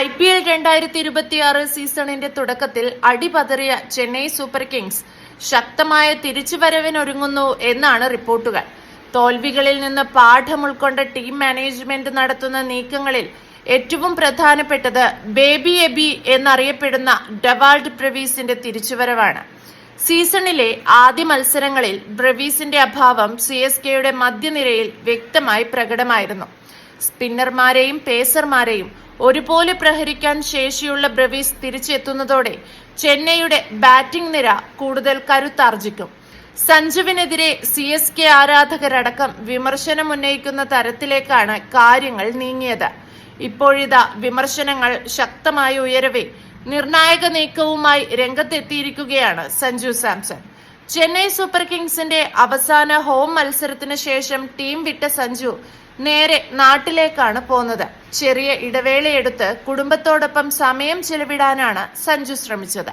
IPL 2026 സീസണിന്റെ തുടക്കത്തിൽ അടിപതറിയ Chennai super Kings ശക്തമായ തിരിച്ചുവരവിനൊരുങ്ങുന്നു എന്നാണ് റിപ്പോർട്ടുകൾ. തോൽവികളിൽ നിന്ന് പാഠം ഉൾക്കൊണ്ട ടീം മാനേജ്മെന്റ് നടത്തുന്ന നീക്കങ്ങളിൽ ഏറ്റവും പ്രധാനപ്പെട്ടത് ബേബി എബി എന്നറിയപ്പെടുന്ന ഡെവാൾഡ് ബ്രെവീസിന്റെ തിരിച്ചുവരവാണ്. സീസണിലെ ആദ്യ മത്സരങ്ങളിൽ ബ്രെവീസിന്റെ അഭാവം CSKയുടെ മധ്യനിരയിൽ വ്യക്തമായി പ്രകടമായിരുന്നു. സ്പിന്നർമാരെയും പേസർമാരെയും ഒരുപോലെ പ്രഹരിക്കാൻ ശേഷിയുള്ള ബ്രെവീസ് തിരിച്ചെത്തുന്നതോടെ ചെന്നൈയുടെ ബാറ്റിംഗ് നിര കൂടുതൽ കരുത്താർജിക്കും. സഞ്ജുവിനെതിരെ CSK ആരാധകരടക്കം വിമർശനമുന്നയിക്കുന്ന തരത്തിലേക്കാണ് കാര്യങ്ങൾ നീങ്ങിയത്. ഇപ്പോഴിതാ വിമർശനങ്ങൾ ശക്തമായി ഉയരവേ നിർണായക നീക്കവുമായി രംഗത്തെത്തിയിരിക്കുകയാണ് സഞ്ജു സാംസൺ. ചെന്നൈ സൂപ്പർ കിങ്സിന്റെ അവസാന ഹോം മത്സരത്തിന് ശേഷം ടീം വിട്ട സഞ്ജു നേരെ നാട്ടിലേക്കാണ് പോന്നത്. ചെറിയ ഇടവേളയെടുത്ത് കുടുംബത്തോടൊപ്പം സമയം ചെലവിടാനാണ് സഞ്ജു ശ്രമിച്ചത്.